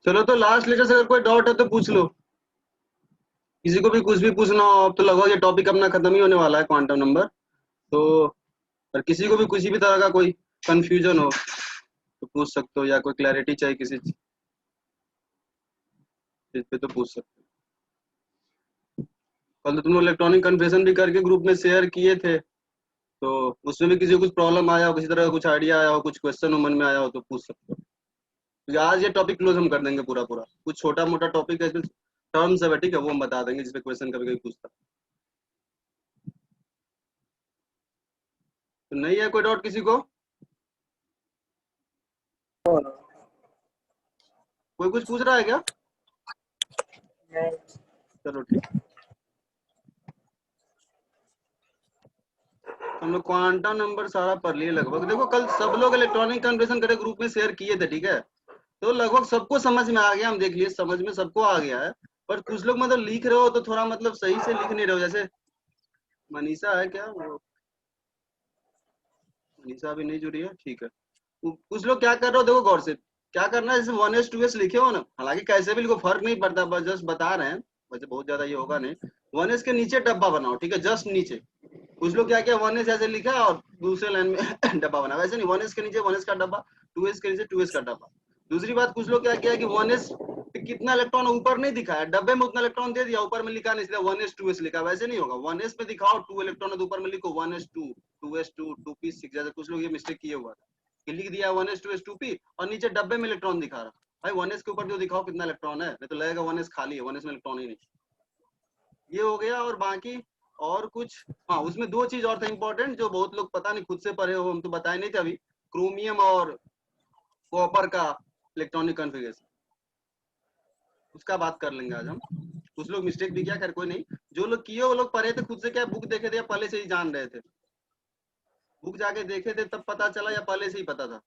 चलो तो last lecture से अगर कोई डाउट है तो पूछ लो, किसी को भी कुछ भी पूछना हो। अब तो लगभग ये टॉपिक अपना खत्म ही होने वाला है क्वांटम नंबर। तो और किसी को भी किसी भी तरह का कोई कंफ्यूजन हो तो पूछ सकते हो, या कोई क्लैरिटी चाहिए किसी चीज पे तो पूछ सकते हो। कल तो तुम लोग इलेक्ट्रॉनिक कन्फेशन भी करके ग्रुप में शेयर किए थे, तो उसमें भी किसी को कुछ प्रॉब्लम आया हो, किसी तरह का कुछ आइडिया आया हो, कुछ क्वेश्चन मन में आया हो तो पूछ सकते हो। क्योंकि आज ये टॉपिक क्लोज हम कर देंगे पूरा पूरा। कुछ छोटा मोटा टॉपिक है, टर्म्स है, ठीक है, वो हम बता देंगे जिसपे क्वेश्चन कभी कभी पूछता। तो नहीं है कोई डाउट किसी को? कोई कुछ पूछ रहा है क्या? चलो ठीक। हम लोग क्वांटम नंबर सारा पढ़ लिए लगभग। देखो कल सब लोग इलेक्ट्रॉनिक कन्फर्मेशन करे ग्रुप में शेयर किए थे, ठीक है, तो लगभग सबको समझ में आ गया। हम देख लिए समझ में सबको आ गया है। पर कुछ लोग मतलब लिख रहे हो तो थोड़ा मतलब सही से लिख नहीं रहे हो। जैसे मनीषा है क्या, वो मनीषा अभी नहीं जुड़ी है, ठीक है। कुछ लोग क्या कर रहे हो, देखो गौर से क्या करना है, जैसे 1s 2s लिखे हो ना, हालांकि कैसे भी लिखो फर्क नहीं पड़ता, बस जस्ट बता रहे हैं, वैसे बहुत ज्यादा ये होगा नहीं। 1s के नीचे डब्बा बनाओ, ठीक है, जस्ट नीचे। कुछ लोग क्या किया, 1s ऐसे लिखा और दूसरे लाइन में डब्बा बना, वैसे नहीं, 1s के नीचे 1s का डब्बा, 2s के नीचे 2s का डब्बा। दूसरी बात, कुछ लोग क्या किया कि 1s कितना इलेक्ट्रॉन ऊपर नहीं दिखा है, डब्बे में उतना इलेक्ट्रॉन दे दिया, ऊपर में लिखा नहीं, इसलिए 1s 2s लिखा। वैसे नहीं होगा, 1s में दिखाओ 2 इलेक्ट्रॉन, ऊपर में लिखो 1s 2 2s 2 2p6। जैसे कुछ लोग ये मिस्टेक किए हुआ था कि लिख दिया 1s 2s 2p और नीचे डब्बे में इलेक्ट्रॉन दिखा रहा। भाई 1s के ऊपर जो दिखाओ कितना इलेक्ट्रॉन है, नहीं तो लगेगा 1s खाली है, 1s में इलेक्ट्रॉन ही नहीं। ये हो गया। और बाकी और कुछ, हाँ उसमें दो चीज और था इंपॉर्टेंट, जो बहुत लोग पता नहीं खुद से पढ़े हो, हम तो बताए नहीं थे अभी। क्रोमियम और कॉपर का इलेक्ट्रॉनिक कॉन्फ़िगरेशन, उसका बात कर लेंगे आज हम। कुछ लोग मिस्टेक भी किया, खैर कोई नहीं। जो लोग किए वो लोग पढ़े थे खुद से, क्या बुक देखे थे या पहले से ही जान रहे थे? बुक जाके देखे थे तब पता चला या पहले से ही पता था?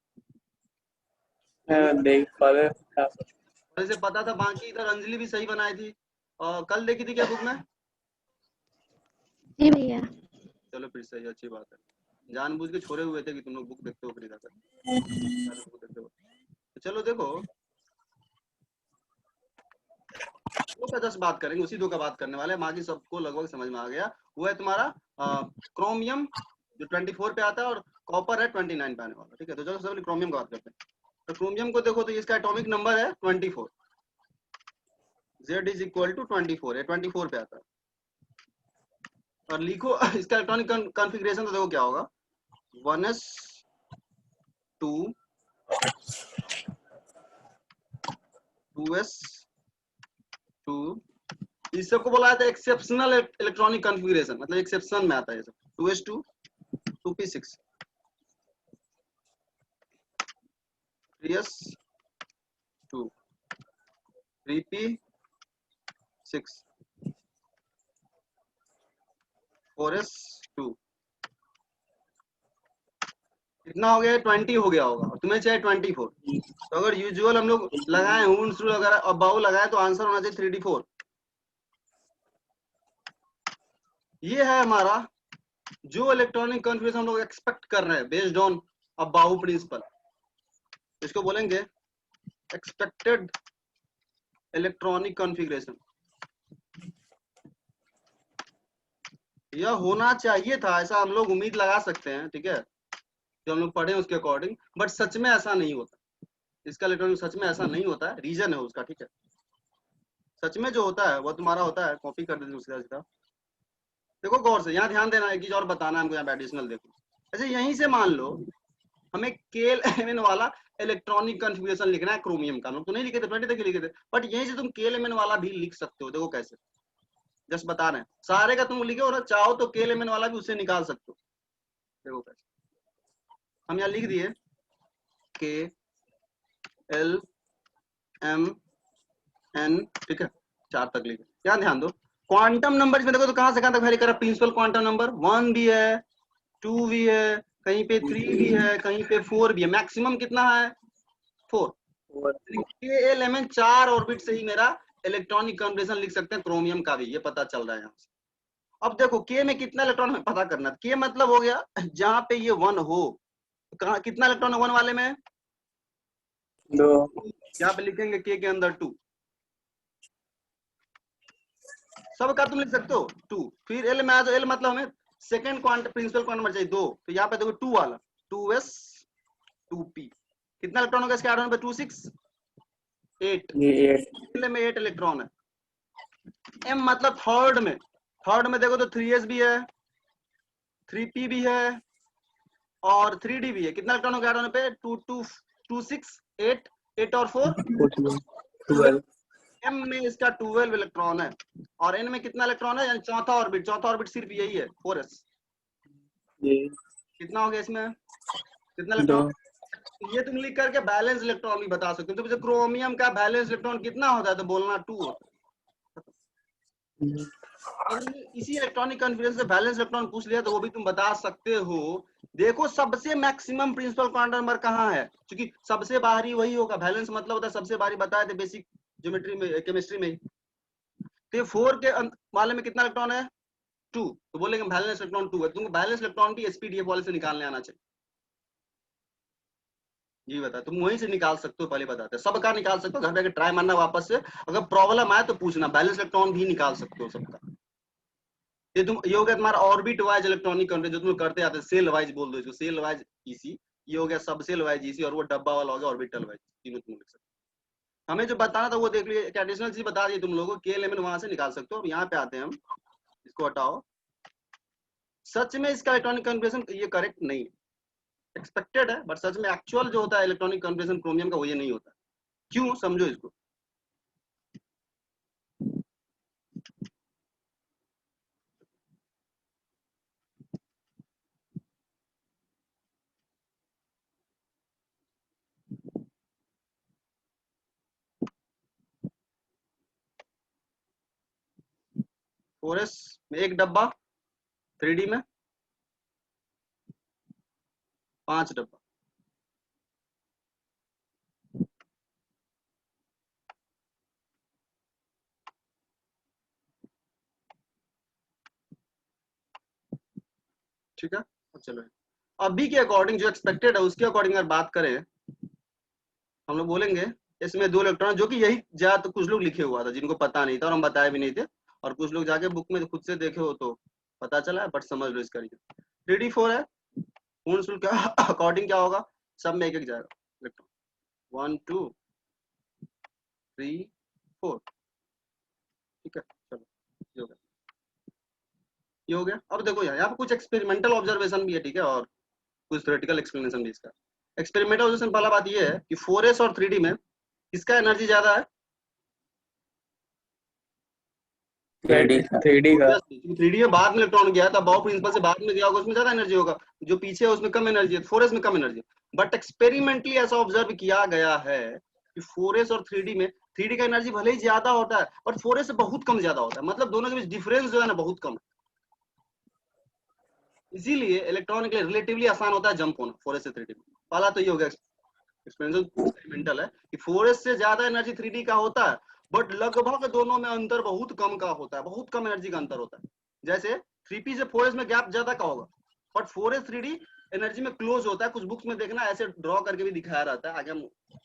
देख पहले पहले से पता था। बाकी इधर अंजलि भी सही बनाई थी, और कल देखी थी क्या बुक में? जी भैया। चलो फिर सही, अच्छी बात है। जानबूझ के छोड़े हुए थे कि तुम लोग बुक देखते हो खरीदा कर, बुक देखते हो। तो चलो देखो, दो का जस्ट बात करेंगे, उसी दो का बात करने वाले हैं, बाकी सबको लगभग समझ में आ गया। वो है तुम्हारा क्रोमियम जो 24 पे आता है, और कॉपर है 29 पे आने वाला, ठीक है। तो चलो सबसे क्रोमियम का बात करते हैं। तो क्रोमियम को देखो तो इसका एटॉमिक नंबर है 24, Z इज इक्वल टू 24 है, 24 पे आता है। और लिखो इसका इलेक्ट्रॉनिक कॉन्फ़िगरेशन तो देखो क्या होगा, 1s 2 2s 2। इस सबको बोला जाता है एक्सेप्शनल इलेक्ट्रॉनिक कॉन्फ़िगरेशन, मतलब एक्सेप्शन में आता है ये सब। 2s 2 2p6 3s 2 3p6 4s 2। कितना हो गया, 20 हो गया होगा, और तुम्हें चाहिए 24। तो अगर यूजुअल हम लोग लगाए हूंस रूल वगैरह और बाउ लगाए तो आंसर होना चाहिए 3d4। ये है हमारा जो इलेक्ट्रॉनिक कॉन्फ़िगरेशन हम लोग एक्सपेक्ट कर रहे हैं बेस्ड ऑन बाउ प्रिंसिपल। इसको बोलेंगे एक्सपेक्टेड इलेक्ट्रॉनिक कॉन्फ़िगरेशन। यह होना चाहिए था, ऐसा हम लोग उम्मीद लगा सकते हैं, ठीक है, जो हम लोग पढ़े उसके अकॉर्डिंग। बट सच में ऐसा नहीं होता, इसका इलेक्ट्रॉनिक सच में ऐसा नहीं होता है, रीजन है उसका, ठीक है। सच में जो होता है वो तुम्हारा होता है, कॉपी कर देते उसका सीधा। देखो गौर से, यहाँ ध्यान देना, एक चीज और बताना है हमको, यहाँ एडिशनल देखो। ऐसे यहीं से मान लो हमें KLMN वाला इलेक्ट्रॉनिक कॉन्फ़िगरेशन लिखना है क्रोमियम का, हम तो नहीं लिखे थे, 20 तक लिखे थे, बट यहीं से तुम KLMN वाला भी लिख सकते हो। देखो कैसे, जस्ट बता रहे हैं, सारे का तुम लिखे और चाहो तो KLMN वाला भी उससे निकाल सकते हो। देखो कैसे, हम यहाँ लिख दिए KLMN, ठीक है, 4 तक लिखे। यहाँ ध्यान दो, क्वांटम नंबर इसमें देखो तो कहां से कहां तक वेरी करा, प्रिंसिपल क्वांटम नंबर 1 भी है, 2 भी है, कहीं पे 3 भी है, कहीं पे 4 भी है, मैक्सिमम कितना है 4। KLMN 4 ऑर्बिट से ही मेरा इलेक्ट्रॉनिक कॉन्फ़िगरेशन लिख सकते हैं क्रोमियम का भी, ये पता चल रहा है यहाँ से। अब देखो K में कितना इलेक्ट्रॉन हमें पता करना है। K मतलब हो गया जहां पे ये 1 हो, कहा कितना इलेक्ट्रॉन है 1 वाले में, 2 यहाँ पे लिखेंगे के अंदर 2, सबका तुम लिख सकते हो 2। फिर एल में आ जाओ, एल मतलब हमें second quantum principle quantum number चाहिए 2, तो यहाँ पे देखो 2 वाला 2s 2p, कितना इलेक्ट्रॉन होगा इसके आठवें पे 2 6 8, ये 8 एल में 8 इलेक्ट्रॉन है। m मतलब थर्ड में देखो तो 3s भी है, 3p भी है और 3d भी है। कितना इलेक्ट्रॉन होगा आठवें पे 2 2 2 6 8, 8 और 4 12 m में इसका 12 इलेक्ट्रॉन है और n में कितना इलेक्ट्रॉन है, यानी चौथा ऑर्बिट सिर्फ यही है 4s। ये कितना हो गया इसमें, कितना 2 इलेक्ट्रॉन, ये तुम लिख करके बैलेंस इलेक्ट्रॉन भी बता सकते हो। तो मुझे क्रोमियम का बैलेंस इलेक्ट्रॉन कितना होता है तो बोलना 2 होता है। अगर इसी इलेक्ट्रॉनिक कॉन्फिगरेशन से बैलेंस इलेक्ट्रॉन पूछ लिया तो वो भी तुम बता सकते हो। देखो सबसे मैक्सिमम प्रिंसिपल क्वांटम नंबर कहाँ है, क्योंकि सबसे बाहरी वही होगा। बैलेंस मतलब होता है सबसे बाहरी, बताए थे बेसिक ज्योमेट्री में, केमिस्ट्री में। तो 4 के वाले में कितना इलेक्ट्रॉन है 2, तो बोलेंगे बैलेंस इलेक्ट्रॉन 2 है। तुमको बैलेंस इलेक्ट्रॉन भी एसपीडीएफ वाले से निकालने आना चाहिए। जी बता, तुम वहीं से निकाल सकते हो, पहले बताते हैं सबका निकाल सकते हो, घर जाकर ट्राई मारना वापस से, अगर प्रॉब्लम आए तो पूछना। बैलेंस इलेक्ट्रॉन भी निकाल सकते हो सबका। ये हो गया तुम्हारा ऑर्बिट वाइज इलेक्ट्रॉनिक कॉन्फिगरेशन, जो तुम करते आते सेल वाइज बोल दो इसको, सेल वाइज ईसी। ये हो गया सब सेल वाइज ईसी, और वो डब्बा वाला हो गया ऑर्बिटल वाइज। तीनों तुम लिख सकते हो। हमें जो बताना था वो देख लीजिए, एक एडिशनल चीज बता दी तुम लोगों को, के एलिमेंट वहां से निकाल सकते हो। अब यहाँ पे आते हैं हम, इसको हटाओ। सच में इसका इलेक्ट्रॉनिक कॉन्फिगरेशन ये करेक्ट नहीं है, एक्सपेक्टेड है, बट सच में एक्चुअल जो होता है इलेक्ट्रॉनिक कॉन्फिगरेशन क्रोमियम का वो ये नहीं होता। क्यों, समझो इसको। फोरस में एक डब्बा, 3D में 5 डब्बा। ठीक है, अब चलो अभी के अकॉर्डिंग जो एक्सपेक्टेड है उसके अकॉर्डिंग अगर बात करें, हम लोग बोलेंगे इसमें 2 इलेक्ट्रॉन, जो कि यही ज्यादा तो कुछ लोग लिखे हुआ था जिनको पता नहीं था और हम बताए भी नहीं थे, और कुछ लोग जाके बुक में खुद से देखे हो तो पता चला है, बट समझ लो इसका रीजन। 3D4 है, पूर्ण शुल्क का अकॉर्डिंग क्या होगा, सब में एक एक जाएगा इलेक्ट्रॉन, 1 2 3 4। ठीक है, चलो ये हो गया, ये हो गया। अब देखो यहाँ पे कुछ एक्सपेरिमेंटल ऑब्जर्वेशन भी है, ठीक है, और कुछ थ्योरेटिकल एक्सप्लेनेशन भी इसका। एक्सपेरिमेंटल ऑब्जर्वेशन पहला बात ये है कि 4s और 3D में किसका एनर्जी ज्यादा है, 3D का 3D में बाद में इलेक्ट्रॉन गया था, बाउ प्रिंसिपल से बाद में गया होगा, उसमें ज्यादा एनर्जी होगा। जो पीछे है उसमें कम एनर्जी है, 4s में कम एनर्जी। बट एक्सपेरिमेंटली ऐसा ऑब्जर्व किया गया है कि 4s और 3D में 3D का एनर्जी भले ही ज्यादा होता है बट 4s से बहुत कम ज्यादा होता है, मतलब दोनों के बीच डिफरेंस जो है ना बहुत कम है। इसीलिए इलेक्ट्रॉन के लिए रिलेटिवली आसान होता है जंप होना 4s से 3D में। पहला तो ये हो गया एक्सपेरिमेंटल है कि 4s से ज्यादा एनर्जी 3D का होता है, बट लगभग दोनों में अंतर बहुत कम का होता है, बहुत कम एनर्जी का अंतर होता है। जैसे 3p से 4s में गैप ज्यादा का होगा, बट 4s 3D एनर्जी में क्लोज होता है। कुछ बुक्स में देखना ऐसे ड्रॉ करके भी दिखाया रहता है, आगे हम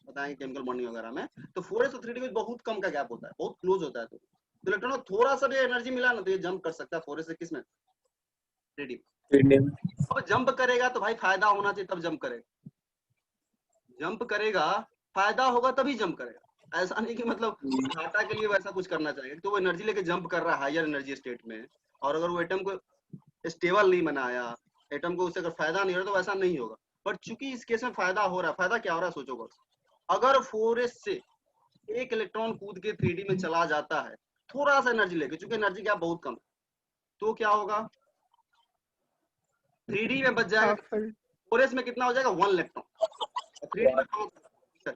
बताएंगे केमिकल बॉन्डिंग वगैरह में। तो 4s और 3D में बहुत कम का गैप होता है, बहुत क्लोज होता है। तो इलेक्ट्रॉन को थोड़ा सा भी एनर्जी मिला ना तो ये जंप कर सकता है 4s से किसमें, 3D। 3D अब जंप करेगा तो भाई फायदा होना चाहिए तब जंप करेगा, जंप करेगा फायदा होगा तभी जंप करेगा। ऐसा नहीं कि मतलब घाटा के लिए वैसा कुछ करना चाहिए। तो वो एनर्जी लेके जंप कर रहा है हायर एनर्जी स्टेट में, और अगर वो एटम को स्टेबल नहीं बनाया, एटम को उससे अगर फायदा नहीं हो रहा तो वैसा नहीं होगा। बट चूंकि इस केस में फायदा हो रहा है, फायदा क्या हो रहा है सोचो, अगर 4s से एक इलेक्ट्रॉन कूद के 3D में चला जाता है थोड़ा सा एनर्जी लेके, चूंकि एनर्जी गैप बहुत कम है, तो क्या होगा 3D में बच जाएगा, 4s में कितना हो जाएगा 1 इलेक्ट्रॉन, 3D में 5।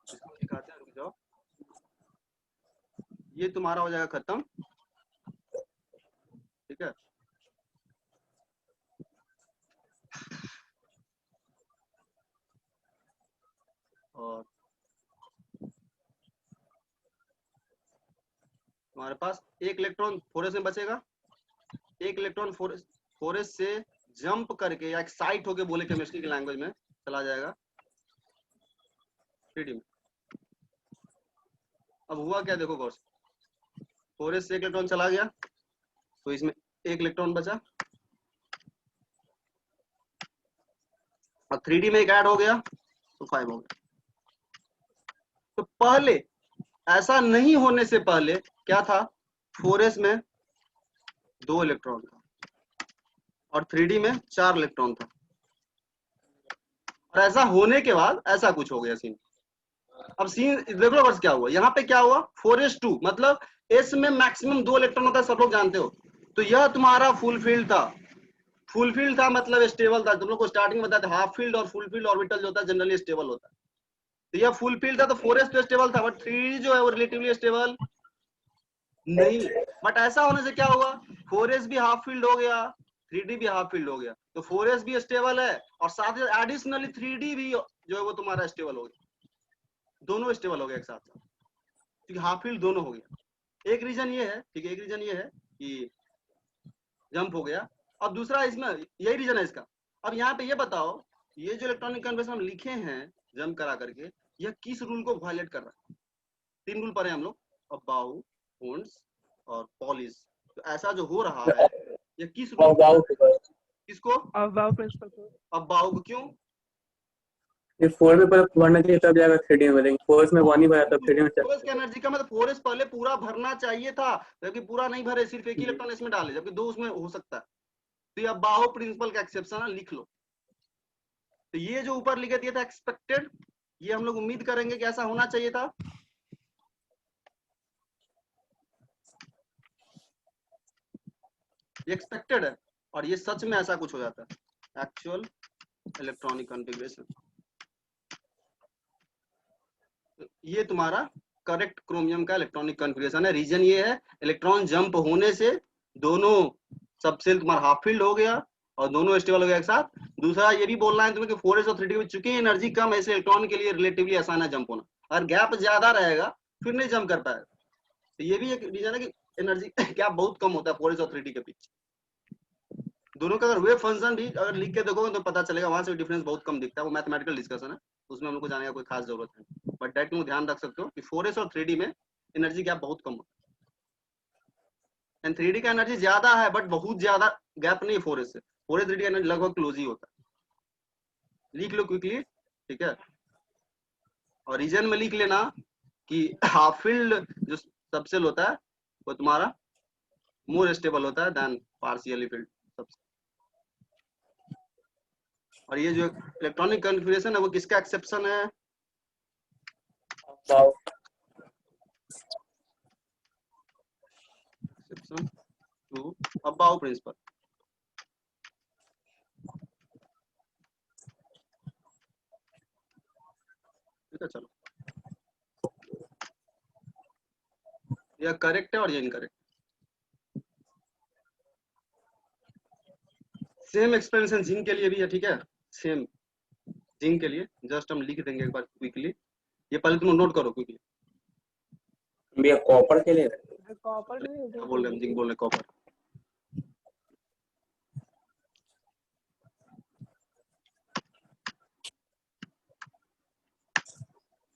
इसको दिखाते हैं, रुक जाओ, ये तुम्हारा हो जाएगा खत्म। ठीक है, और तुम्हारे पास एक इलेक्ट्रॉन 4s में बचेगा, एक इलेक्ट्रॉन 4s से जंप करके या एक्साइट होके बोले केमिस्ट्री की लैंग्वेज में चला जाएगा 3D में। अब हुआ क्या देखो गौर से, 4s से एक इलेक्ट्रॉन चला गया तो इसमें एक इलेक्ट्रॉन बचा, और 3D में एक ऐड हो गया तो 5 हो गया। तो पहले ऐसा नहीं होने से पहले क्या था, 4s में 2 इलेक्ट्रॉन था और 3D में 4 इलेक्ट्रॉन था, और ऐसा होने के बाद ऐसा कुछ हो गया सीन। अब सीन देख लो बस क्या हुआ, यहाँ पे क्या हुआ 4s2 मतलब s में मैक्सिमम 2 इलेक्ट्रॉन होता है, सब लोग जानते हो। तो यह तुम्हारा फुलफिल्ड था, फुलफिल्ड था मतलब स्टेबल था। तुम लोग को स्टार्टिंग में बताते हाफ फील्ड और फुल फील्ड ऑर्बिटल जो होता है जनरली स्टेबल होता है। तो यह फुल फील्ड था तो 4s तो स्टेबल था, बट 3D जो है वो रिलेटिवली स्टेबल नहीं। बट ऐसा होने से क्या हुआ, 4s भी हाफ फील्ड हो गया, 3D भी हाफ फील्ड हो गया, तो 4s भी स्टेबल है और साथ ही एडिशनली 3D भी जो है वो तुम्हारा स्टेबल हो गया, दोनों स्टेबल हो गया एक साथ साथ, क्योंकि हाफ फील्ड दोनों हो गया। एक रीजन ये है, ठीक है, एक रीजन ये है कि जंप हो गया। अब दूसरा इसमें यही रीजन है इसका। अब यहाँ पे ये बताओ, ये जो इलेक्ट्रॉनिक कन्फर्मेशन हम लिखे हैं जंप करा करके, यह किस रूल को वायलेट कर रहा है? 3 रूल पढ़े हम लोग, अबाउ, होन्स और पॉलिश। तो ऐसा जो हो रहा है ये किस रूल, किसको? अबाउ प्रिंसिपल को। अबाउ को क्यों? ये 4 में पर भरना चाहिए तब जाकर 3D में भरेंगे, 4 में 1 ही भरा तब 3D में 4s की एनर्जी का मतलब 4s पहले पूरा भरना चाहिए था, जबकि पूरा नहीं भरे, सिर्फ एक ही इलेक्ट्रॉन इसमें डाले, जबकि 2 उसमें हो सकता है। तो ये अबाउ प्रिंसिपल का एक्सेप्शन है, लिख लो। तो ये जो ऊपर लिखे दिया था एक्सपेक्टेड, ये हम लोग उम्मीद करेंगे कि ऐसा होना चाहिए था। ये एक्सपेक्टेड है और ये सच में ऐसा कुछ हो जाता है, एक्चुअल इलेक्ट्रॉनिक कॉन्फ़िगरेशन। ये तुम्हारा करेक्ट क्रोमियम का इलेक्ट्रॉनिक कॉन्फ़िगरेशन है। रीजन ये है, इलेक्ट्रॉन जंप होने से दोनों सबसेल तुम्हारा हाफ फील्ड हो गया और दोनों स्टेबल हो गया एक साथ। दूसरा ये भी बोलना है तुम्हें कि 4s और 3d में चूंकि एनर्जी कम है, इसलिए इलेक्ट्रॉन के लिए रिलेटिवली आसान है जंप होना, और गैप ज्यादा रहेगा फिर नहीं जंप कर पाएगा। तो ये भी एक रीजन है कि एनर्जी गैप बहुत कम होता है 4s और 3d के बीच। दोनों का अगर वेव फंक्शन भी अगर लिख के देखोगे तो पता चलेगा, वहां से डिफरेंस बहुत कम दिखता है। वो मैथमेटिकल डिस्कशन है, उसमें हम लोग को जाने का कोई खास जरूरत है, बट दैट तुम ध्यान रख सकते हो कि 4s और 3d में एनर्जी गैप बहुत कम होता है। एंड 3d का एनर्जी ज्यादा है बट बहुत ज्यादा गैप नहीं 4s से। 4s 3d का एनर्जी लगभग क्लोज ही होता है। लिख लो क्विकली, ठीक है। और रीजन में लिख लेना कि हाफ फील्ड जो सबसेल होता है वो तुम्हारा मोर स्टेबल होता है देन पार्शियली फील्ड सबसेल। और ये जो इलेक्ट्रॉनिक कॉन्फ़िगरेशन है वो किसका एक्सेप्शन है? Exception to Aufbau principle. ठीक है, चलो यह करेक्ट है और ये इनकरेक्ट। सेम एक्सप्लेनेशन जिंक के लिए भी है, ठीक है, सेम जिंक के लिए जस्ट हम लिख देंगे एक बार क्विकली। ये पहले तुम नोट करो क्विकली। भैया कॉपर के लिए कॉपर नहीं क्या बोल रहे हैं, जिंक बोल रहे कॉपर।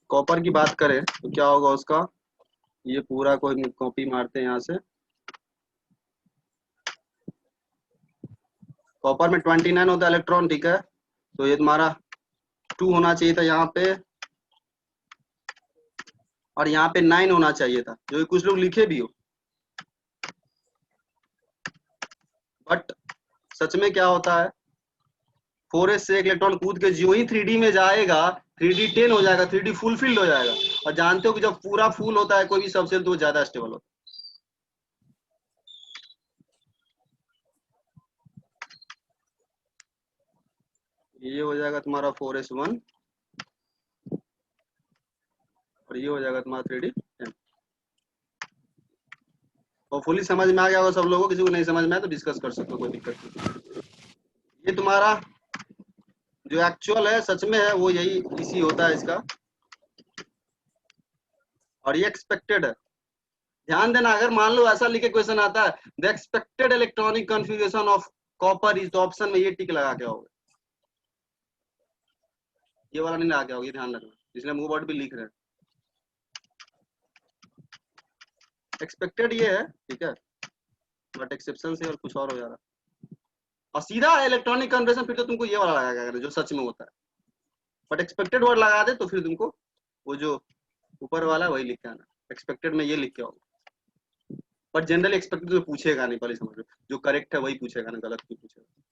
कॉपर की बात करें तो क्या होगा उसका, ये पूरा कोई कॉपी मारते हैं यहाँ से। कॉपर में 29 होता है इलेक्ट्रॉन, ठीक है, तो ये तुम्हारा 2 होना चाहिए था यहाँ पे और यहाँ पे 9 होना चाहिए था, जो कुछ लोग लिखे भी हो। बट सच में क्या होता है, 4s से एक इलेक्ट्रॉन कूद के जो ही 3d में जाएगा 3d 10 हो जाएगा, 3d फुल फील्ड हो जाएगा। और जानते हो कि जब पूरा फुल होता है कोई भी सबसेल तो वो ज्यादा स्टेबल होता है। ये हो जाएगा तुम्हारा 4s1 और ये हो जाएगा तुम्हारा 3d 10। और फुली समझ में आ गया होगा सब लोगों को, किसी को नहीं समझ में आया तो डिस्कस कर सकते हो, कोई दिक्कत नहीं। ये तुम्हारा जो एक्चुअल है सच में है वो यही इसी होता है इसका, और ये एक्सपेक्टेड है। ध्यान देना, अगर मान लो ऐसा लिखे क्वेश्चन आता है the expected electronic configuration of copper is, तो ऑप्शन में ये टिक लगा के होगा, ये वाला नहीं लगा के होगा, ये ध्यान रखना। इसलिए मूव आउट भी लिख रहे हैं। एक्सपेक्टेड ये है, ठीक है, बट एक्सेप्शन से और कुछ और हो जा रहा। और सीधा इलेक्ट्रॉनिक कन्वर्जन फिर तो तुमको ये वाला लगाएगा जो सच में होता है, बट एक्सपेक्टेड वर्ड लगा दे तो फिर तुमको वो जो ऊपर वाला वही लिख के आना। एक्सपेक्टेड में ये लिख के आओ, बट जनरली एक्सपेक्टेड तो पूछेगा नहीं, पहले समझ लो, जो करेक्ट है वही पूछेगा ना, गलत क्यों पूछेगा।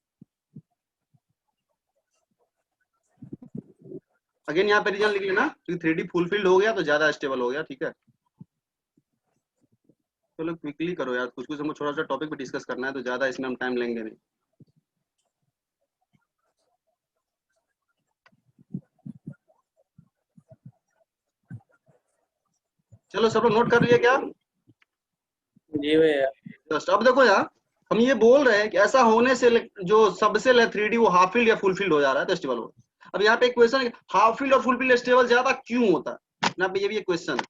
अगेन यहाँ पे रीजन लिख लेना, क्योंकि 3D फुलफिल्ड हो गया तो ज्यादा स्टेबल हो गया, ठीक है। चलो क्विकली करो यार, कुछ कुछ हमको छोटा सा टॉपिक भी डिस्कस करना है, तो ज्यादा इसमें हम टाइम लेंगे नहीं। चलो सब लोग नोट कर लिए क्या? जी भैया। जस्ट अब देखो यार, हम ये बोल रहे हैं कि ऐसा होने से जो सबसेल है 3D वो हाफ फील्ड या फुल फील्ड हो जा रहा है तो स्टेबल हो। अब यहाँ पे एक क्वेश्चन है, हाफ फील्ड और फुल फील्ड स्टेबल ज्यादा क्यों होता है? यहाँ पे ये भी एक क्वेश्चन है,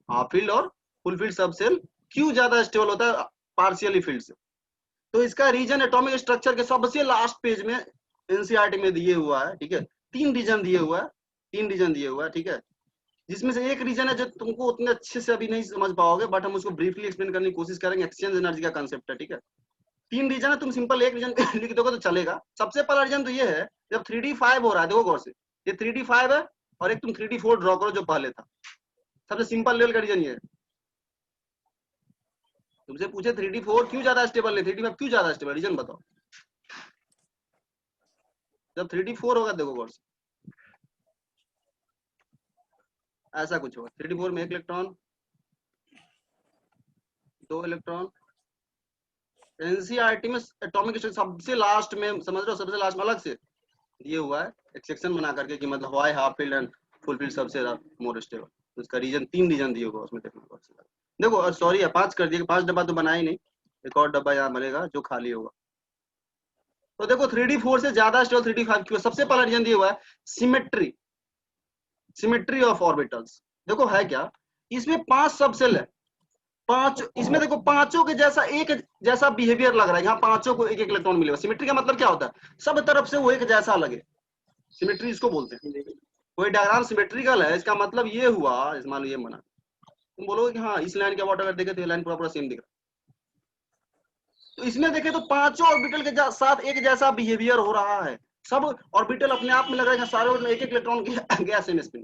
हाफ फील्ड और फुल फील्ड सबसेल क्यों ज्यादा स्टेबल होता है पार्शियली फील्ड से? तो इसका रीजन एटॉमिक स्ट्रक्चर के सबसे लास्ट पेज में एनसीईआरटी में दिए हुआ है, ठीक है। 3 रीजन दिए हुआ है, 3 रीजन दिए हुआ है, ठीक है। जिसमें से एक रीजन है जो तुमको उतने अच्छे से अभी नहीं समझ पाओगे, बट हम उसको ब्रीफली एक्सप्लेन करने की कोशिश करेंगे। एक्सचेंज एनर्जी का कांसेप्ट है, ठीक है। 3 रीजन है, तुम सिंपल एक रीजन लिख दोगे तो चलेगा। सबसे पहला रीजन तो ये है, जब 3D5 हो रहा है, देखो गौर से, ये 3D5 है और एक तुम 3D4 ड्रॉ करो जो पहले था। सबसे सिंपल लेवल का रीजन ये है। तुमसे पूछे 3D4 क्यों ज्यादा स्टेबल है, 3D5 क्यों ज्यादा स्टेबल, रीजन बताओ। जब 3D4 होगा, देखो गौर से, ऐसा कुछ होगा। 3D4 में 1 इलेक्ट्रॉन, 2 इलेक्ट्रॉन। एनसीईआरटी में एटॉमिक स्ट्रक्चर सबसे लास्ट में, समझ रहे हो, सबसे लास्ट में अलग से दिए हुआ है एक सेक्शन बना करके कि मतलब why half filled and full field सबसे मोर स्टेबल। तो इसका रीजन 3 रीजन दिए हुआ उसमें देखना। देखो सॉरी 5 कर दिए, 5 डब्बा तो बनाया ही नहीं, एक और डब्बा यहाँ बनेगा जो खाली होगा। तो देखो 3D4 से ज्यादा स्टेबल 3D5 क्यों? सबसे पहला रीजन दिया हुआ है सिमेट्री, सिमेट्री ऑफ ऑर्बिटल्स। देखो है क्या, इसमें 5 सबसेल है, 5, इसमें देखो पांचों के जैसा एक जैसा बिहेवियर लग रहा है। यहाँ पांचों को एक एक इलेक्ट्रॉन मिलेगा। सिमेट्री का मतलब क्या होता है? सब तरफ से वो एक जैसा लगे, सिमेट्री इसको बोलते हैं। कोई डायग्राम सिमेट्रिकल है, इसका मतलब ये हुआ, मान लो ये बना, तुम बोलोगे कि हाँ इस लाइन के वाटर देखे तो ये लाइन पूरा पूरा सेम दिख रहा है। तो इसमें देखे तो पांचों ऑर्बिटल के साथ एक जैसा बिहेवियर हो रहा है। सब ऑर्बिटल अपने आप में लग रहा है सारे ऑर्बिटल एक एक इलेक्ट्रॉन गया सेम स्पिन।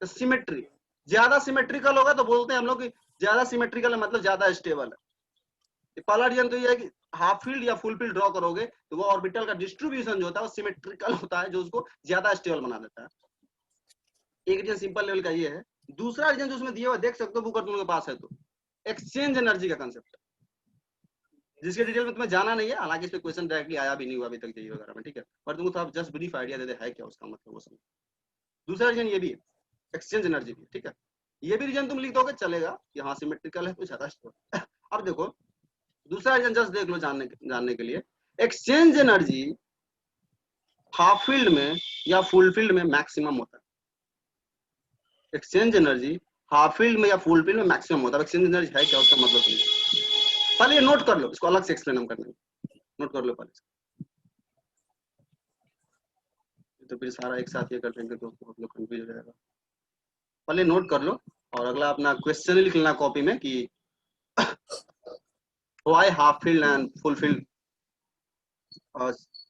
तो सिमेट्री ज्यादा सिमेट्रिकल होगा तो बोलते हैं हम लोग कि ज्यादा सिमेट्रिकल है मतलब ज्यादा स्टेबल है। पहला रीजन तो ये है कि हाफ फील्ड या फुल फील्ड ड्रॉ करोगे तो वो ऑर्बिटल का डिस्ट्रीब्यूशन जो होता है वो सिमेट्रिकल होता है, जो उसको ज्यादा स्टेबल बना देता है। एक रीजन सिंपल लेवल का ये है। दूसरा रीजन जो उसमें दिया हुआ देख सकते हो, बुक तुम के पास है तो, एक्सचेंज एनर्जी का कंसेप्ट, जिसके डिटेल में तुम्हें जाना नहीं है। हालांकि इस पे क्वेश्चन डायरेक्टली आया भी नहीं हुआ अभी तक जेईई वगैरह में, ठीक है, पर तुमको तो जस्ट ब्रीफ आइडिया दे दे है क्या उसका मतलब वो समझ। दूसरा रीजन ये भी है, एक्सचेंज एनर्जी भी, ठीक है। ये भी रीजन तुम लिख दोगे चलेगा कि हाँ सिमेट्रिकल है तो ज्यादा स्टेबल। अब देखो दूसरा रीजन जस्ट देख लो जानने के लिए, एक्सचेंज एनर्जी हाफ फील्ड में या फुल फील्ड में मैक्सिमम होता है। एक्सचेंज एनर्जी हाफ फील्ड में या फुल फील्ड में मैक्सिमम होता है। एक्सचेंज एनर्जी है क्या उसका मतलब समझो। पहले ये नोट कर लो, इसको अलग से एक्सप्लेन हम करने, नोट कर लो पहले। तो फिर सारा एक साथ ये कर देंगे तो बहुत लोग कंफ्यूज हो जाएगा। पहले नोट कर लो और अगला अपना क्वेश्चन लिख लेना कॉपी में कि why half filled and full filled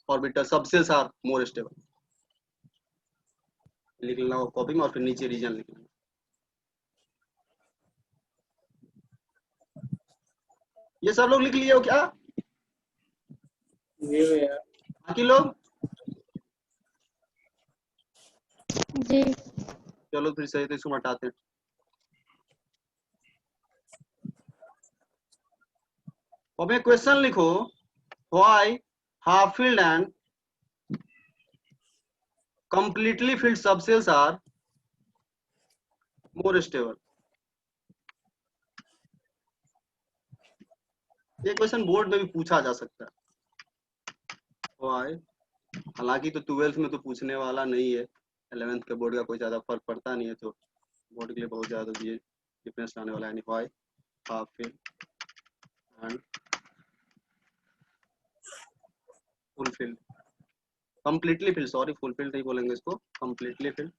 orbital subshells are more stable. लिख लेना वो कॉपी में और फिर नीचे रीजन लिख लेना। ये सब लोग लिख लिए हो क्या? जी भैया। बाकी लोग? जी। चलो फिर सही, तो इसको हटाते हैं। और मैं क्वेश्चन लिखो, why half filled and completely filled subshells are more stable. ये क्वेश्चन बोर्ड में भी पूछा जा सकता है, व्हाई। हालांकि तो 12th में तो पूछने वाला नहीं है, 11th के बोर्ड का कोई ज्यादा फर्क पड़ता नहीं है, तो बोर्ड के लिए बहुत ज्यादा ये डिफरेंस लाने वाला है। Why half filled and full filled completely filled, sorry full filled नहीं बोलेंगे इसको, completely filled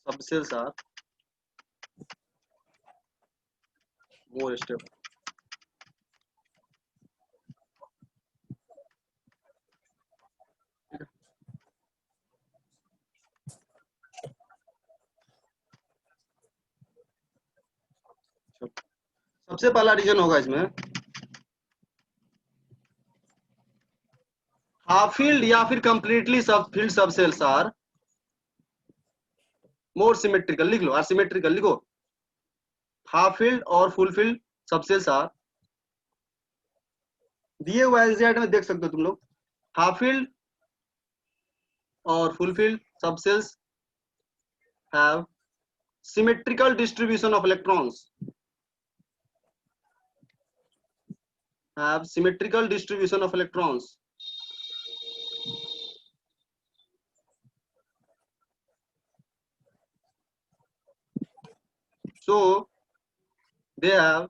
subshells are more stable. सबसे पहला रीजन होगा इसमें हाफ फील्ड या फिर कंप्लीटली सब filled subshells are more symmetrical, लिख लो असिमेट्रिकल लिखो, हाफ फील्ड और फुल फील्ड सबसेल्स आर, दिए हुए एनसीईआरटी में देख सकते हो तुम लोग, हाफ फील्ड और full filled subshells have symmetrical distribution of electrons, have symmetrical distribution of electrons. So they have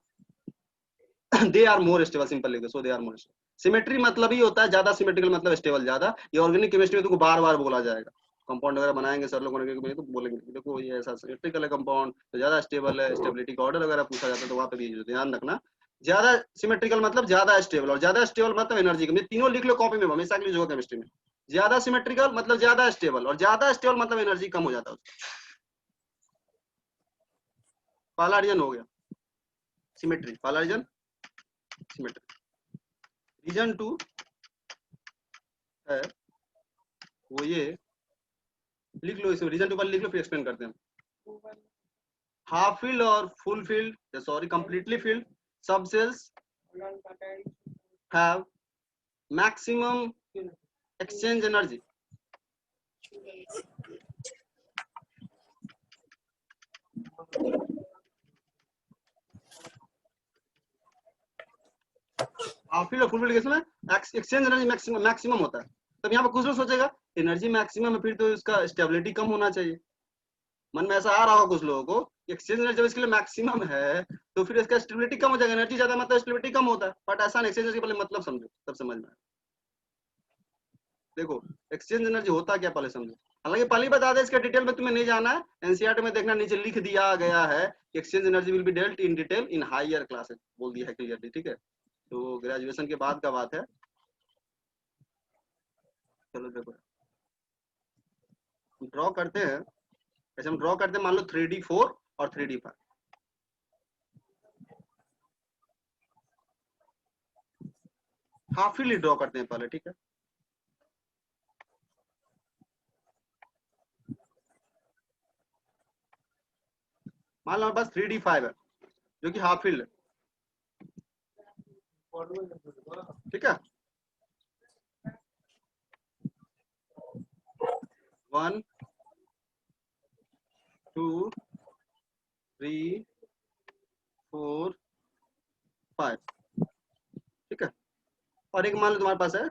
they are more stable, simple लिखो, so they are more stable. Symmetry मतलब ही होता है ज्यादा, सिमेट्रिकल मतलब स्टेबल ज्यादा। ये organic chemistry में तुमको बार बार बोला जाएगा, कंपाउंड वगैरह बनाएंगे सर लोगों ने तो बोलेंगे देखो ये ऐसा सिमेट्रिकल है कंपाउंड तो ज्यादा स्टेबल है, स्टेबिलिटी का ऑर्डर वगैरह पूछा जाता है तो वहां पे भी ध्यान रखना, ज्यादा सिमेट्रिकल मतलब ज्यादा स्टेबल, और ज्यादा स्टेबल मतलब एनर्जी कम। ये तीनों लिख लो कॉपी में, हमेशा के लिए जो केमिस्ट्री में, ज्यादा सिमेट्रिकल मतलब ज्यादा स्टेबल, और ज्यादा स्टेबल मतलब एनर्जी कम हो जाता है उसका। पहला रीजन हो गया सिमेट्री, पहला रीजन सिमेट्री। रीजन 2 है वो ये लिख लो, इसमें रीजन 2 पर लिख लो, फिर एक्सप्लेन करते हैं। हाफ फील्ड और full field, sorry completely filled subshells have maximum exchange energy. Half filled और फुल फील्ड केस में एक्सचेंज एनर्जी मैक्सिमम होता है। तब यहाँ पर कुछ लोग सोचेगा एनर्जी मैक्सिमम है फिर तो इसका स्टेबिलिटी कम होना चाहिए, मन में ऐसा आ रहा होगा कुछ लोगों को, एक्सचेंज एनर्जी जब इसके लिए मैक्सिमम है तो फिर इसका स्टेबिलिटी कम हो जाएगा, एनर्जी ज्यादा मतलब स्टेबिलिटी कम होता है, बट ऐसा नहीं, एक्सचेंज एनर्जी पहले मतलब समझो तब समझ में आए। देखो एक्सचेंज एनर्जी होता क्या पहले समझो, हालांकि पहले बता दे, इसके डिटेल में तुम्हें नहीं जाना है, एनसीईआरटी में देखना नीचे लिख दिया गया है exchange energy will be dealt in detail in higher classes, बोल दिया है क्लियरली, ठीक है, तो ग्रेजुएशन के बाद का बात है। चलो देखो ड्रॉ करते हैं, ऐसे हम ड्रॉ करते हैं, मान लो 3D4 और 3D5, हाफ फील्ड ड्रॉ करते हैं पहले, ठीक है। मान लो हमारे पास 3D5 है जो कि हाफ फील्ड है, ठीक है। 1 2 3 4 5, ठीक है। और एक मान लो तुम्हारे पास है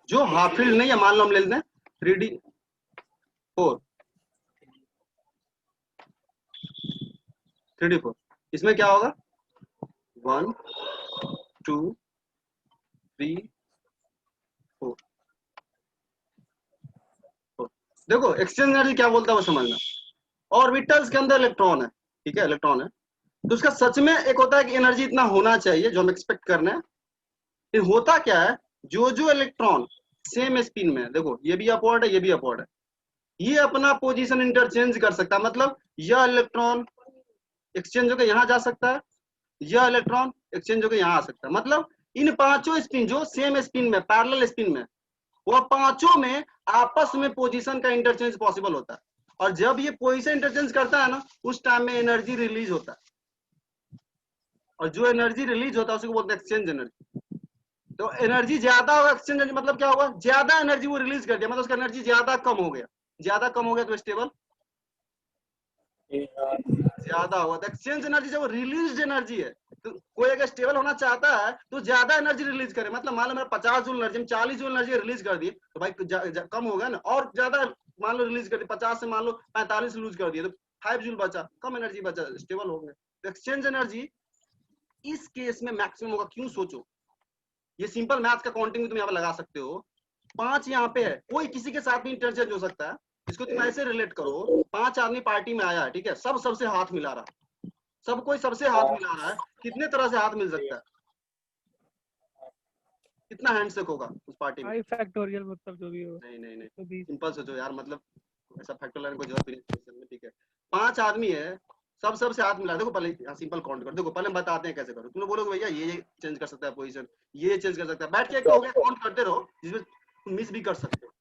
जो हाफ फील्ड नहीं है, मान लो हम ले लेते हैं 3D4, 3D4, इसमें क्या होगा 1 2 3 4। देखो एक्सचेंज एनर्जी क्या बोलता है वो समझना, ऑर्बिटल्स के अंदर इलेक्ट्रॉन है, ठीक है, इलेक्ट्रॉन है, तो उसका सच में एक होता है कि एनर्जी इतना होना चाहिए जो हम एक्सपेक्ट कर रहे हैं, फिर होता क्या है जो इलेक्ट्रॉन सेम स्पिन में है, देखो ये भी अपवर्ड है ये भी अपवर्ड है, ये अपना पोजीशन इंटरचेंज कर सकता है, मतलब यह इलेक्ट्रॉन एक्सचेंज होकर यहां जा सकता है, यह इलेक्ट्रॉन एक्सचेंज होकर यहां आ सकता है, मतलब इन पांचों स्पिन जो सेम स्पिन में पैरेलल स्पिन में, वह पांचों में आपस में पोजीशन का इंटरचेंज पॉसिबल होता है, और जब ये पोजीशन इंटरचेंज करता है ना उस टाइम में एनर्जी रिलीज होता है, और जो एनर्जी रिलीज होता है उसी को बोलते हैं एक्सचेंज एनर्जी। तो एनर्जी ज्यादा होगा, एक्सचेंज एनर्जी मतलब क्या होगा, ज्यादा एनर्जी वो रिलीज कर दिया, मतलब उसका एनर्जी ज्यादा कम हो गया, ज्यादा कम हो गया तो स्टेबल ज्यादा हुआ, तो एक्सचेंज एनर्जी जब रिलीज एनर्जी है, तो कोई अगर स्टेबल होना चाहता है तो ज्यादा एनर्जी रिलीज करे, मतलब मान लो मेरा 50 joule energy, 40 joule energy release कर दी तो भाई कम होगा ना, और ज्यादा मान लो रिलीज कर दिया, 50 से मान लो 45 लूज कर दिया, तो 5 जूल बचा, कम एनर्जी बचा, स्टेबल हो गया। तो एक्सचेंज एनर्जी इस केस में मैक्सिमम होगा। क्यों? सोचो, ये सिंपल मैथ का काउंटिंग भी तुम यहाँ पे लगा सकते हो। 5 यहाँ पे है, कोई किसी के साथ भी इंटरचेंज हो सकता है। इसको तुम ऐसे रिलेट करो, 5 आदमी पार्टी में आया है, ठीक है, सब सबसे हाथ मिला रहा है, सब कोई सबसे हाथ मिला रहा है, कितने तरह से हाथ मिल सकता है? कितना हैंडशेक होगा उस पार्टी में? आई फैक्टोरियल मतलब जो भी हो नहीं नहीं नहीं, तो 20। सिंपल सोचो यार, मतलब ऐसा फैक्टर लाने की जरूरत नहीं है क्वेश्चन में, ठीक है। 5 आदमी है, सब सबसे हाथ मिला, देखो पहले सिंपल काउंट कर, देखो पहले हम बताते हैं कैसे करो। तुम बोलोगे भैया ये चेंज कर सकता है पोजीशन, ये चेंज कर सकता है, बैठ के एक हो गया काउंट करते रहो, जिसमें तुम मिस भी कर सकते हो।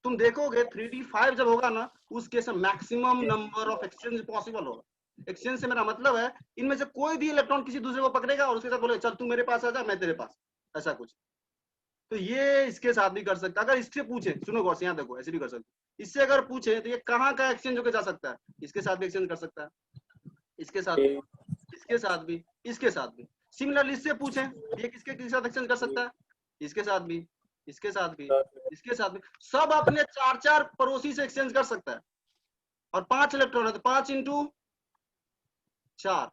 तुम देखोगे 3D5 जब होगा ना, उस केस में maximum number of exchange possible होगा। एक्सचेंज से मेरा मतलब है इनमें से कोई भी इलेक्ट्रॉन किसी दूसरे को पकड़ेगा और उसके साथ बोले चल तू मेरे पास आ जा, मैं तेरे पास, ऐसा कुछ। तो ये इसके साथ भी कर सकता है। अगर इससे पूछे, सुनो गौर से, यहाँ देखो, ऐसे भी कर सकते। इससे अगर पूछे तो ये कहाँ का एक्सचेंज होकर जा सकता है? इसके साथ भी एक्सचेंज कर सकता है, इसके साथ भी, इसके साथ भी, इसके साथ भी। सिमिलरली इससे पूछे ये किसके साथ एक्सचेंज कर सकता है? इसके साथ भी, इसके साथ भी, इसके साथ भी। सब अपने 4-4 पड़ोसी से एक्सचेंज कर सकता है। और 5 इलेक्ट्रॉन है तो 5 इंटू 4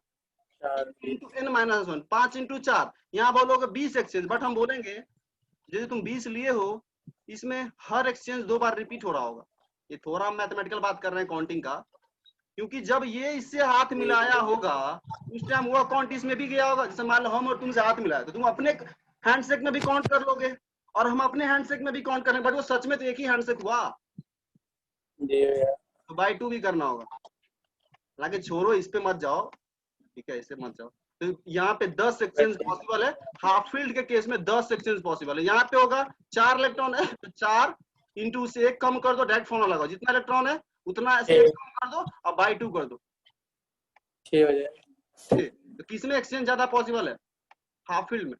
इंटू n-1, 5 इंटू 4। यहाँ बोलोगे 20 एक्सचेंज, बट हम बोलेंगे जैसे तुम 20 लिए हो, इसमें हर एक्सचेंज 2 बार रिपीट हो रहा होगा। ये थोड़ा हम मैथमेटिकल बात कर रहे हैं काउंटिंग का, क्योंकि जब ये इससे हाथ मिलाया होगा उस टाइम वो अकाउंट इसमें भी गया होगा। जैसे मान लो हम और तुमसे हाथ मिलाया, तो तुम अपने हैंडशेक में भी काउंट कर लोगे और हम अपने हैंडशेक में भी काउंट करें, बट वो सच में तो एक ही हैंडशेक हुआ, तो बाई 2 भी करना होगा। हालांकि छोड़ो, इस पे मत जाओ, ठीक है, इससे मत जाओ। तो यहाँ पे 10 एक्सचेंज पॉसिबल है। हाफ फील्ड के केस में 10 एक्सचेंज पॉसिबल है। यहाँ पे होगा 4 इलेक्ट्रॉन है तो 4 इंटू से 1 कम कर दो, डायरेक्ट फॉर्मूला लगाओ, जितना इलेक्ट्रॉन है उतना से 1 कम कर दो और बाई 2 कर दो, 6 हो जाए। तो किसमें एक्सचेंज ज्यादा पॉसिबल है? हाफ फील्ड में।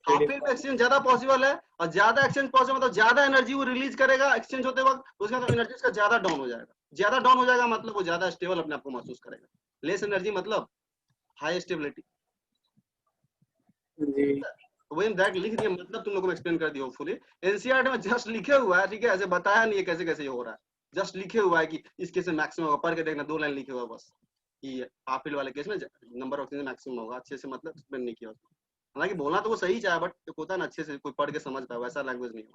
हाफ फील्ड में एक्सचेंज ज्यादा पॉसिबल है, और ज्यादा एक्सचेंज पॉसिबल मतलब ज्यादा एनर्जी वो रिलीज करेगा एक्सचेंज होते वक्त, उसका तो एनर्जी उसका ज्यादा डाउन हो जाएगा। ज्यादा डाउन हो जाएगा मतलब वो ज्यादा स्टेबल अपने आप को महसूस करेगा। लेस एनर्जी मतलब हाई स्टेबिलिटी। तो वही डायरेक्ट लिख दिया, मतलब तुम लोगों को एक्सप्लेन कर दिया होपफुली। एनसीईआरटी में जस्ट लिखे हुआ है, ठीक है, ऐसे बताया नहीं है कैसे कैसे हो रहा है, जस्ट लिखे हुआ है कि इस केस में मैक्सिमम होगा, पढ़ के देखना, 2 लाइन लिखे हुआ है बस कि हाफ फील्ड वाले केस में नंबर ऑफ एक्सचेंज मैक्सिमम होगा। अच्छे से मतलब एक्सप्लेन नहीं किया उसको। हालांकि बोलना तो वो सही चाहे, बट होता है ना अच्छे से कोई पढ़ के समझ पाए, वैसा लैंग्वेज नहीं है,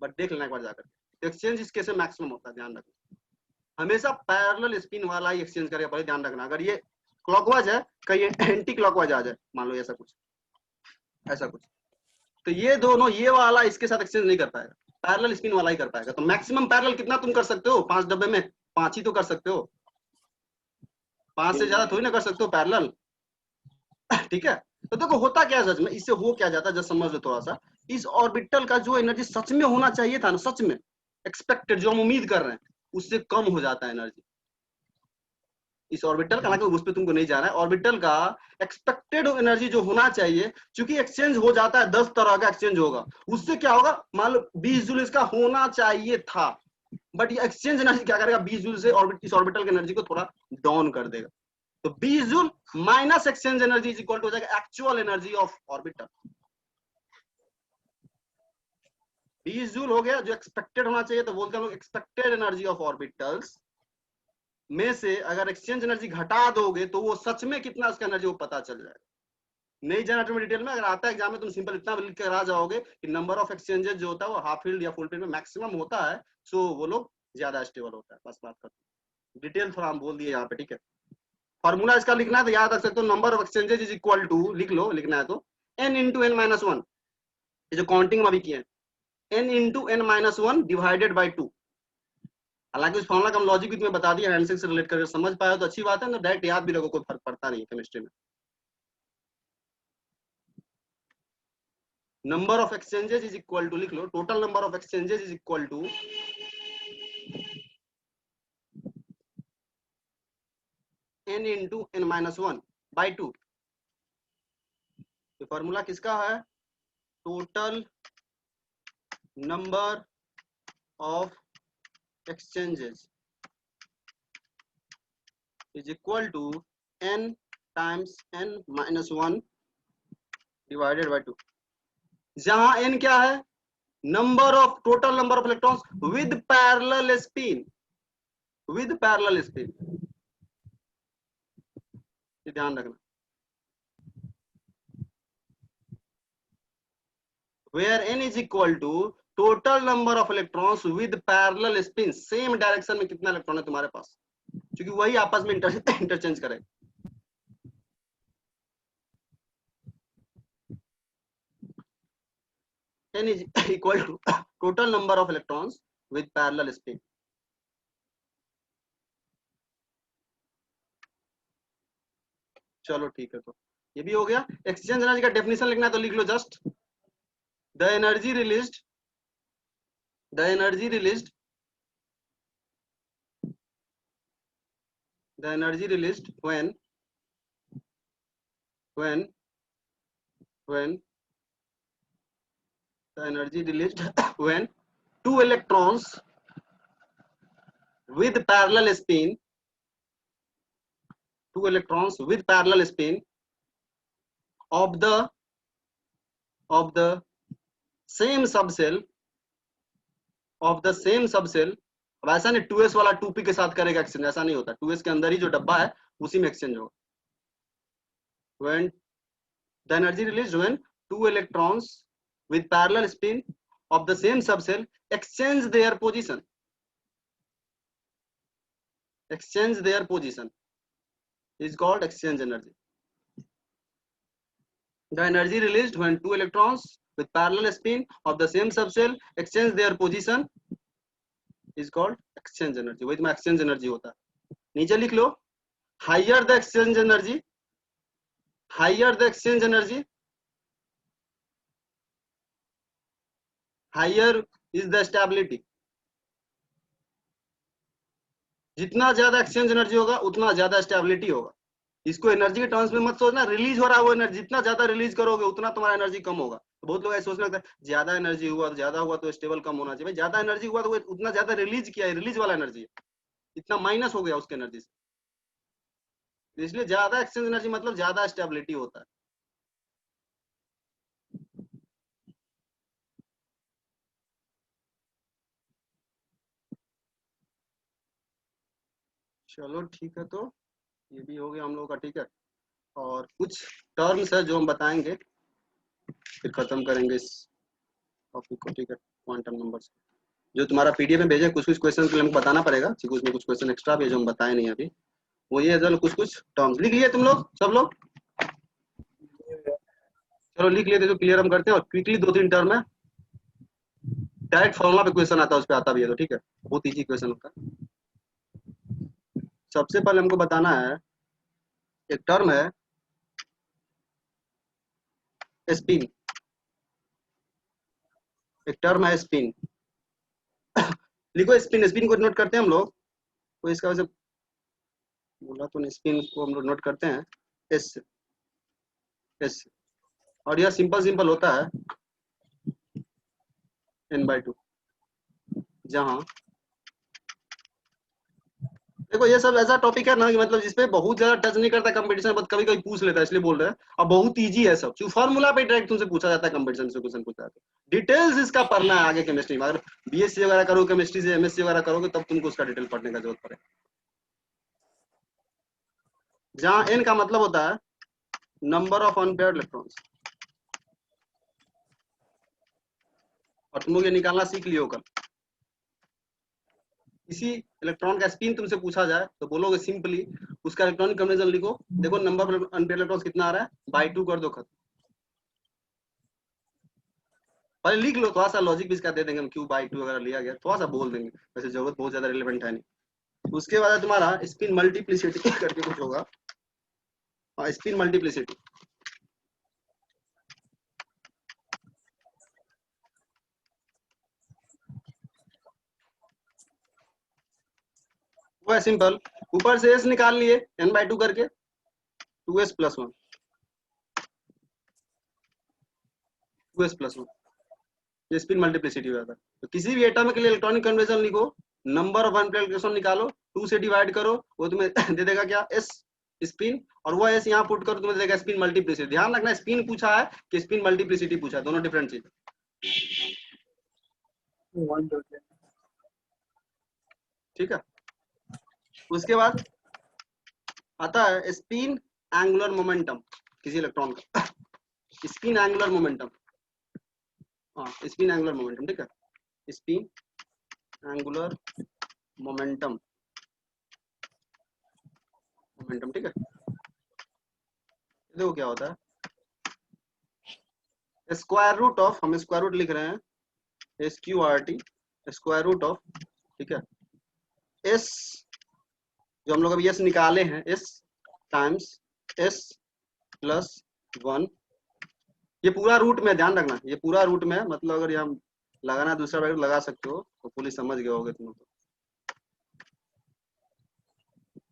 बट देख लेना एक बार जाकर। एक्सचेंज इस केस में मैक्सिमम होता है, ध्यान रखना। हमेशा पैरेलल स्पिन वाला ही एक्सचेंज करेगा, पहले ध्यान रखना। अगर ये क्लॉकवाइज है, कहीं एंटी क्लॉकवाइज आ जाए, मान लो ऐसा कुछ, ऐसा कुछ, तो ये दोनों, ये वाला इसके साथ एक्सचेंज नहीं कर पाएगा, पैरेलल स्पिन वाला ही कर पाएगा। तो मैक्सिमम पैरेलल कितना तुम कर सकते हो? 5 डब्बे में 5 ही तो कर सकते हो, 5 से ज्यादा थोड़ी ना कर सकते हो पैरेलल, ठीक है। तो देखो होता क्या है सच में, इससे हो क्या जाता है, जस्ट समझ लो थोड़ा सा। इस ऑर्बिटल का जो एनर्जी सच में होना चाहिए था ना, सच में एक्सपेक्टेड, जो हम उम्मीद कर रहे हैं, उससे कम हो जाता है एनर्जी इस ऑर्बिटल का। हालांकि उस पर तुमको नहीं जाना है। ऑर्बिटल का एक्सपेक्टेड एनर्जी जो होना चाहिए, क्योंकि एक्सचेंज हो जाता है, 10 तरह का एक्सचेंज होगा, उससे क्या होगा, मान लो 20 जूल इसका होना चाहिए था, बट ये एक्सचेंज एनर्जी क्या करेगा, 20 जूल से इस ऑर्बिटल की एनर्जी को थोड़ा डाउन कर देगा। तो 20 joule minus exchange energy is equal to हो जाएगा actual energy of orbital. 20 joule हो गया जो एक्सपेक्टेड होना चाहिए, तो बोलते हैं लोग एक्सपेक्टेड एनर्जी ऑफ ऑर्बिटल्स में से अगर एक्सचेंज एनर्जी घटा दोगे तो वो सच में कितना उसका एनर्जी वो पता चल जाएगा। नहीं जाना तुम्हें डिटेल में, अगर आता है एग्जाम में तुम सिंपल इतना लिख कर आ जाओगे कि नंबर ऑफ एक्सचेंजेस जो होता है वो हाफ फील्ड या फुल फील्ड में मैक्सिमम होता है, सो वो लोग ज्यादा स्टेबल होता है। बस बात खत्म। डिटेल थोड़ा हम बोल दिए यहाँ पे, ठीक है। फॉर्मूला इसका लिखना है तो याद रख सकते हो, number of exchanges is equal to, लिख लो, लिखना है तो n इंटू n-1, ये जो काउंटिंग में अभी किए हैं, n into n-1 divided by 2। हालांकि उस फॉर्मूला का हम लॉजिक भी तुम्हें बता दिया, हैंडशेक से रिलेट करके समझ पाया तो अच्छी बात है, तो डायरेक्ट याद भी रखो, कोई फर्क पड़ता नहीं है केमिस्ट्री में। Number of exchanges is equal to, लिख लो, total number of exchanges is equal to n into n-1 by 2। तो फॉर्मूला किसका है, total number of exchanges is equal to n times n-1 divided by 2। जहां n क्या है, total number of electrons with parallel spin, with parallel spin, ये ध्यान रखना। where n is equal to total number of electrons with parallel spin, same direction में कितना electron है तुम्हारे पास, क्योंकि वही आपस में इंटरचेंज करेगा। n is equal to total number of electrons with parallel spin। चलो ठीक है, तो ये भी हो गया। एक्सचेंज एनर्जी का डेफिनेशन लिखना है तो लिख लो just, the energy released, the energy released, the energy released when the energy released when two electrons with parallel spin, two electrons with parallel spin of the same subshell, of the same subshell। अब ऐसा नहीं 2s वाला 2p के साथ करेगा exchange, ऐसा नहीं होता। 2s के अंदर ही जो डब्बा है उसी में एक्सचेंज होगा। when the energy released when two electrons with parallel spin of the same subshell exchange their position, exchange their position is called exchange energy। the energy released when two electrons with parallel spin of the same subshell exchange their position is called exchange energy। वही तुम्हारा exchange energy होता है। नीचे लिख लो, higher the exchange energy, higher the exchange energy, higher is the stability। जितना ज्यादा exchange energy होगा उतना ज्यादा स्टेबिलिटी होगा। इसको एनर्जी के टर्म्स में मत सोचना, रिलीज हो रहा है वो एनर्जी, जितना ज्यादा रिलीज करोगे उतना तुम्हारा एनर्जी कम होगा। तो बहुत लोग ऐसे सोचने लगता है ज्यादा एनर्जी हुआ, ज्यादा हुआ तो स्टेबल कम होना चाहिए। भाई ज्यादा एनर्जी हुआ तो उतना ज्यादा रिलीज किया है, रिलीज वाला एनर्जी इतना माइनस हो गया उसके एनर्जी से, इसलिए ज्यादा एक्सचेंज एनर्जी मतलब ज्यादा स्टेबिलिटी होता है। चलो ठीक है, तो ये भी हो गया हम लोगों का, ठीक है। और कुछ टर्म्स है जो हम बताएंगे, फिर खत्म करेंगे इस टॉपिक को, ठीक है। क्वांटम नंबर्स जो तुम्हारा पीडीएफ में भेजे, कुछ क्वेश्चन के लिए हमको बताना पड़ेगा, क्योंकि उसमें कुछ क्वेश्चन एक्स्ट्रा भी है जो हम बताए नहीं अभी। वो ये चलो कुछ टर्म्स लिख लिए तुम लोग, सब लोग चलो लिख लिए, तो क्लियर हम करते हैं। और क्विकली 2-3 टर्म है, डायरेक्ट फॉर्मूला पे क्वेश्चन आता है, उस पर आता भी है, तो ठीक है, बहुत इजी क्वेश्चन होता है। सबसे पहले हमको बताना है, एक टर्म है स्पिन, एक टर्म है स्पिन। लिखो स्पिन, स्पिन को नोट करते हैं हम लोग, तो इसका वजह बोला तो नहीं, स्पिन को हम लोग नोट करते हैं एस, एस, और यह सिंपल होता है n/2। जहां देखो ये सब ऐसा टॉपिक है ना कि मतलब जिसपे बहुत ज्यादा टच नहीं करता कंपटीशन, बट कभी कभी पूछ लेता है, इसलिए बोल रहे हैं। अब बहुत इजी है सब, क्योंकि फॉर्मूला पे डायरेक्ट तुमसे पूछा जाता है, कंपटीशन से क्वेश्चन पूछा जाता है। डिटेल्स इसका पढ़ना है आगे केमिस्ट्री में, अगर बीएससी वगैरह करोगे केमिस्ट्री से, एमएससी वगैरह करोगे, तब तुमको उसका डिटेल पढ़ने का जरूरत पड़ेगा। जहां n का मतलब होता है नंबर ऑफ अनपेयर्ड इलेक्ट्रॉन्स, और तुम लोग ये निकालना सीख लियो कल। किसी इलेक्ट्रॉन का स्पिन तुमसे पूछा जाए तो बोलोगे सिंपली उसका इलेक्ट्रॉनिक कन्वर्जन लिखो। देखो नंबर ऑफ अनपेयर्ड इलेक्ट्रॉन्स कितना आ रहा है, बाई 2 कर दो, खत्म। पहले लिख लो, थोड़ा सा लॉजिक भी इसका दे देंगे हम, क्यों बाई 2 वगैरह लिया गया, थोड़ा सा बोल देंगे, वैसे जरूरत बहुत ज्यादा रिलेवेंट है नहीं। उसके बाद तुम्हारा स्पिन मल्टीप्लिसिटी करके कुछ होगा, स्पिन मल्टीप्लिसिटी। वो है सिंपल, ऊपर से s निकाल लिए n/2 करके, 2s + 1, 2s + 1, ये स्पिन मल्टीप्लिसिटी हो जाता है। तो किसी भी एटम के लिए इलेक्ट्रॉनिक कन्वर्जन लिखो, नंबर ऑफ अनपेयर्ड इलेक्ट्रॉन निकालो, 2 से डिवाइड करो, वो तुम्हें दे देगा क्या, s स्पिन, और वो s यहाँ पुट करो, तुम्हें दे देगा स्पिन मल्टीप्लिसिटी। ध्यान रखना स्पिन पूछा है कि स्पिन मल्टीप्लिसिटी पूछा है, दोनों डिफरेंट चीज। वन जोड़ते हैं। ठीक है, उसके बाद आता है स्पिन एंगुलर मोमेंटम किसी इलेक्ट्रॉन का। स्पिन एंगुलर मोमेंटम, हाँ स्पिन एंगुलर मोमेंटम, ठीक है, स्पिन एंगुलर मोमेंटम, मोमेंटम, ठीक है। देखो क्या होता है, स्क्वायर रूट ऑफ, हम स्क्वायर रूट लिख रहे हैं SQRT, स्क्वायर रूट ऑफ, ठीक है, S जो हम लोग अभी S निकाले हैं, S टाइम्स S प्लस 1, ये पूरा रूट में, ध्यान रखना ये पूरा रूट में, मतलब अगर ये हम लगाना दूसरा ब्रैकेट लगा सकते हो तो पुलिस समझ गए होगे तुम लोग,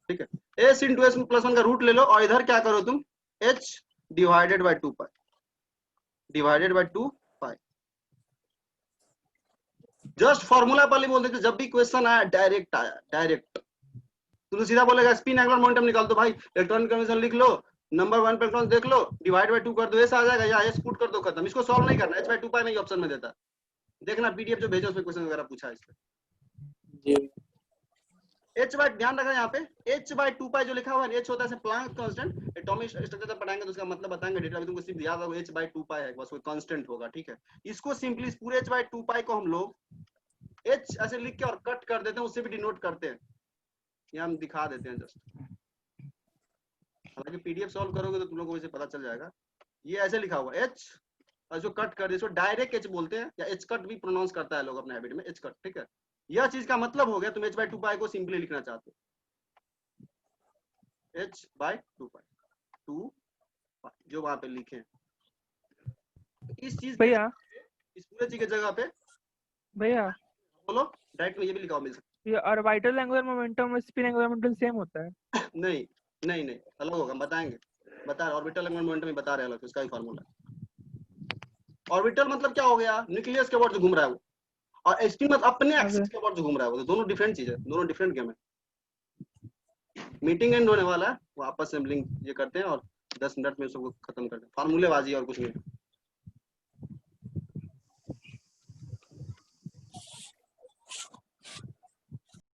ठीक है। S इंटू S प्लस 1 का रूट ले लो और इधर क्या करो तुम, H divided by 2 pi, divided by 2 pi. Just formula पहले बोल देते, जब भी क्वेश्चन आया डायरेक्ट आया, डायरेक्ट तुम सीधा बोलेगा स्पिन एंगुलर मोमेंटम निकाल दो भाई, इलेक्ट्रॉनिक कन्वेंशन लिख लो, नंबर 1 पे इलेक्ट्रॉन देख लो, डिवाइड बाय 2 कर दो, ऐसा आ जाएगा, या S पुट कर दो, खत्म। इसको सॉल्व नहीं करना, H/2 पाई में ही ऑप्शन में देता है, देखना पीडीएफ जो भेजो उसमें क्वेश्चन वगैरह पूछा है इस पे। जी H बाय, ध्यान रखना यहाँ पे H/2 पाई जो लिखा हुआ है, H होता है प्लैंक कांस्टेंट, एटॉमिक स्ट्रक्चर जब पढ़ाएंगे तो उसका मतलब बताएंगे डिटेल, अभी तुमको सिर्फ याद होगा H/2 पाई है, बस कोई कांस्टेंट होगा, ठीक है। इसको सिंपली इस पूरे H/2 पाई को हम लोग H ऐसे लिख के और कट कर देते हैं, उससे भी डिनोट करते हैं, ये हम दिखा देते हैं जस्ट, हालांकि पीडीएफ सॉल्व करोगे तो तुम लोगों को इसे पता चल जाएगा। ये ऐसे लिखा हुआ H और जो कट कर दे इसको डायरेक्ट H बोलते हैं, या H कट भी प्रोनाउंस करता है लोग अपने हैबिट में, H कट, ठीक है। यह चीज का मतलब हो गया, तुम H/2 पाई को सिंपली लिखना चाहते हो, H/2 पाई, 2 पाई जो वहां पे लिखे हैं, इस चीज भैया, इस पूरे चीज की जगह पे भैया बोलो डायरेक्ट में ये भी लिखा हुआ मिल सकता ये ऑर्बिटल एंगुलर मोमेंटम और स्पिन एंगुलर मोमेंटम सेम होता है? है। नहीं नहीं नहीं, अलग होगा, बताएंगे, बता रहे ऑर्बिटल एंगुलर मोमेंटम में बता रहे हैं अलग, उसका ही फार्मूला है। ऑर्बिटल मतलब क्या हो गया, न्यूक्लियस के अबाउट जो घूम रहा है वो, और स्पिन मतलब अपने एक्सिस के अबाउट जो घूम रहा है वो, तो दोनों डिफरेंट चीज है, दोनों डिफरेंट गेम है। मीटिंग एंड होने वाला है, वो आपस में लिंक ये करते हैं और 10 मिनट में सबको खत्म करते हैं, फार्मूलेबाजी और कुछ नहीं।